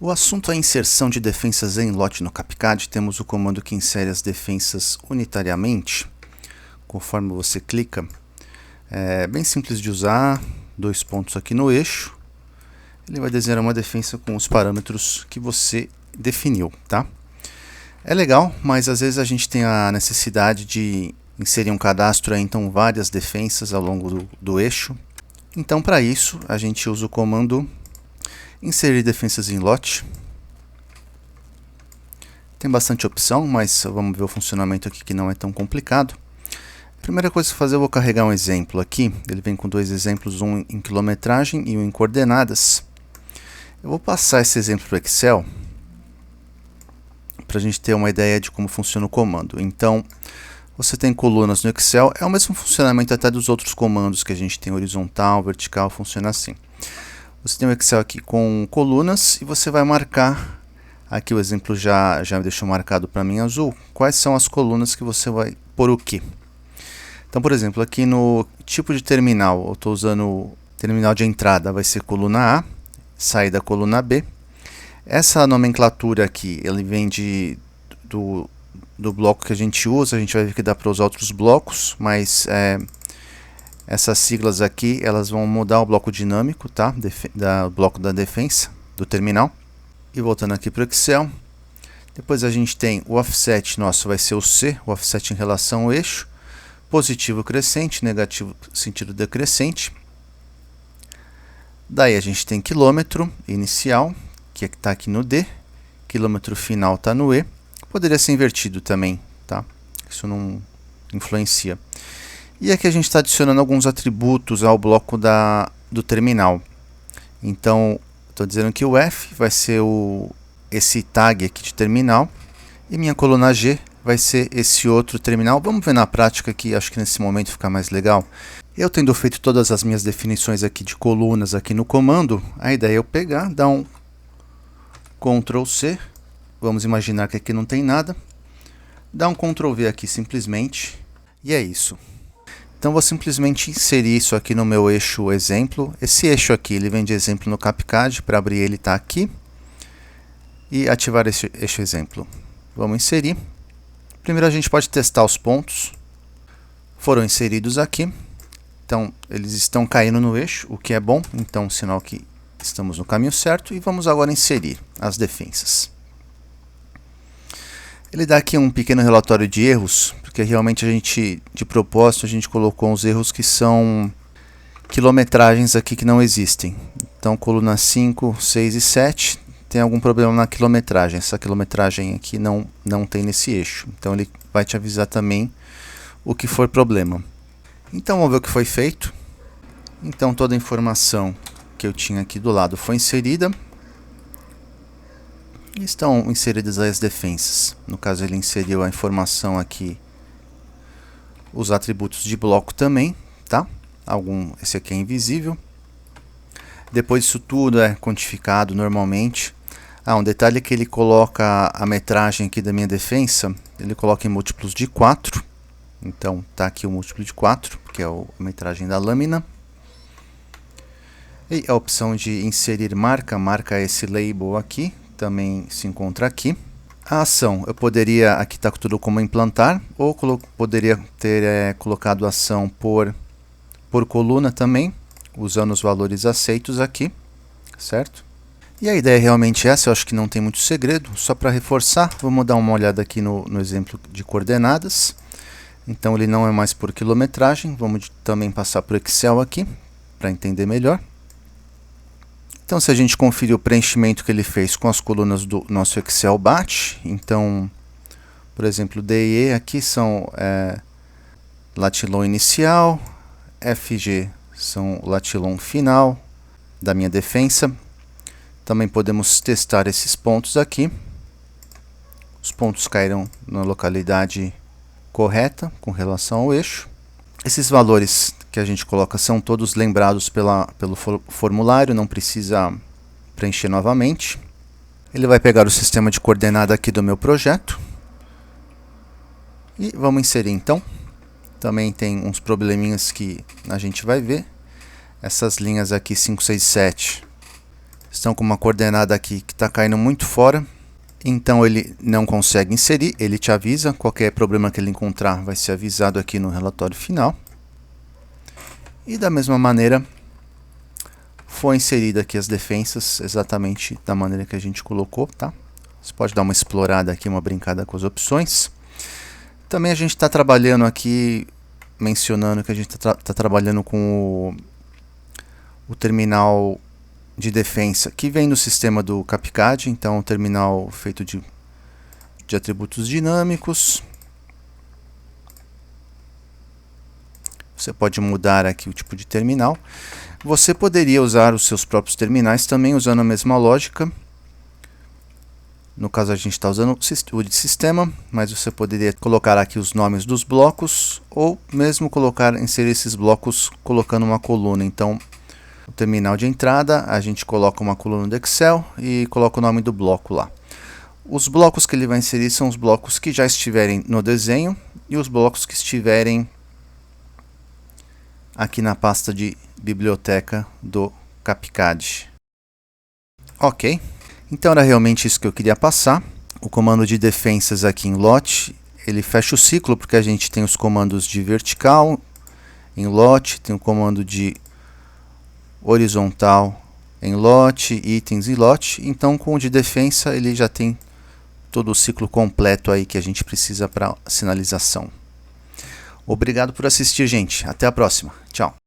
O assunto é a inserção de defensas em lote no CapCAD. Temos o comando que insere as defensas unitariamente, conforme você clica. É bem simples de usar, 2 pontos aqui no eixo. Ele vai desenhar uma defensa com os parâmetros que você definiu, tá? É legal, mas às vezes a gente tem a necessidade de inserir um cadastro, então várias defensas ao longo do eixo. Então, para isso, a gente usa o comando inserir defensas em lote. Tem bastante opção, mas vamos ver o funcionamento aqui que não é tão complicado. A primeira coisa que fazer, eu vou carregar um exemplo aqui. Ele vem com 2 exemplos, um em quilometragem e um em coordenadas. Eu vou passar esse exemplo para o Excel para a gente ter uma ideia de como funciona o comando. Então, você tem colunas no Excel, é o mesmo funcionamento até dos outros comandos que a gente tem, horizontal, vertical, funciona assim. Você tem o Excel aqui com colunas e você vai marcar, aqui o exemplo já me deixou marcado para mim azul, quais são as colunas que você vai pôr o quê. Então, por exemplo, aqui no tipo de terminal, eu estou usando o terminal de entrada, vai ser coluna A, saída coluna B. Essa nomenclatura aqui, ele vem do bloco que a gente usa, a gente vai ver que dá para usar outros blocos, mas essas siglas aqui, elas vão mudar o bloco dinâmico, tá? Do bloco da defensa, do terminal. E voltando aqui para o Excel, depois a gente tem o offset nosso, vai ser o C, o offset em relação ao eixo, positivo crescente, negativo sentido decrescente. Daí a gente tem quilômetro inicial, que está aqui no D, quilômetro final está no E. Poderia ser invertido também, tá? Isso não influencia. E aqui a gente está adicionando alguns atributos ao bloco do terminal. Então, estou dizendo que o F vai ser esse tag aqui de terminal. E minha coluna G vai ser esse outro terminal. Vamos ver na prática aqui, acho que nesse momento fica mais legal. Eu tendo feito todas as minhas definições aqui de colunas aqui no comando, a ideia é eu pegar, dar um Ctrl C. Vamos imaginar que aqui não tem nada. Dá um Ctrl V aqui simplesmente. E é isso. Então, vou simplesmente inserir isso aqui no meu eixo exemplo. Esse eixo aqui, ele vem de exemplo no CapCAD. Para abrir ele está aqui. E ativar esse eixo exemplo. Vamos inserir. Primeiro a gente pode testar os pontos. Foram inseridos aqui. Então, eles estão caindo no eixo, o que é bom. Então, sinal que estamos no caminho certo. E vamos agora inserir as defensas. Ele dá aqui um pequeno relatório de erros, porque realmente de propósito, a gente colocou uns erros que são quilometragens aqui que não existem. Então, coluna 5, 6 e 7 tem algum problema na quilometragem. Essa quilometragem aqui não tem nesse eixo. Então, ele vai te avisar também o que for problema. Então, vamos ver o que foi feito. Então, toda a informação que eu tinha aqui do lado foi inserida. E estão inseridas as defensas. No caso, ele inseriu a informação aqui, os atributos de bloco também, tá? Esse aqui é invisível. Depois disso tudo é quantificado normalmente. Um detalhe é que ele coloca a metragem aqui da minha defensa, ele coloca em múltiplos de 4. Então, tá aqui o múltiplo de 4, que é a metragem da lâmina. E a opção de inserir marca esse label aqui, também se encontra aqui. A ação, eu poderia, aqui está tudo como implantar, ou poderia ter colocado a ação por coluna também, usando os valores aceitos aqui, certo? E a ideia é realmente essa, eu acho que não tem muito segredo, só para reforçar, vamos dar uma olhada aqui no exemplo de coordenadas. Então ele não é mais por quilometragem, vamos também passar para o Excel aqui, para entender melhor. Então, se a gente conferir o preenchimento que ele fez com as colunas do nosso Excel bate, então, por exemplo, D e E aqui são latilon inicial, FG são o latilon final da minha defensa. Também podemos testar esses pontos aqui. Os pontos caíram na localidade correta com relação ao eixo. Esses valores que a gente coloca são todos lembrados pelo formulário, não precisa preencher novamente. Ele vai pegar o sistema de coordenada aqui do meu projeto. E vamos inserir então. Também tem uns probleminhas que a gente vai ver. Essas linhas aqui 5, 6, 7 estão com uma coordenada aqui que está caindo muito fora. Então ele não consegue inserir, ele te avisa, qualquer problema que ele encontrar vai ser avisado aqui no relatório final. E da mesma maneira, foi inserida aqui as defensas, exatamente da maneira que a gente colocou, tá? Você pode dar uma explorada aqui, uma brincada com as opções. Também a gente está trabalhando aqui, mencionando que a gente está trabalhando com o terminal de defesa que vem do sistema do CapCAD, então um terminal feito de atributos dinâmicos. Você pode mudar aqui o tipo de terminal. Você poderia usar os seus próprios terminais também usando a mesma lógica. No caso a gente está usando o de sistema, mas você poderia colocar aqui os nomes dos blocos ou mesmo inserir esses blocos colocando uma coluna. Então o terminal de entrada, a gente coloca uma coluna do Excel e coloca o nome do bloco lá. Os blocos que ele vai inserir são os blocos que já estiverem no desenho e os blocos que estiverem aqui na pasta de biblioteca do CapCAD. Ok, então era realmente isso que eu queria passar. O comando de defensas aqui em lote, ele fecha o ciclo porque a gente tem os comandos de vertical em lote, tem o comando de horizontal em lote, itens em lote. Então com o de defesa ele já tem todo o ciclo completo aí que a gente precisa para sinalização. Obrigado por assistir, gente. Até a próxima. Tchau.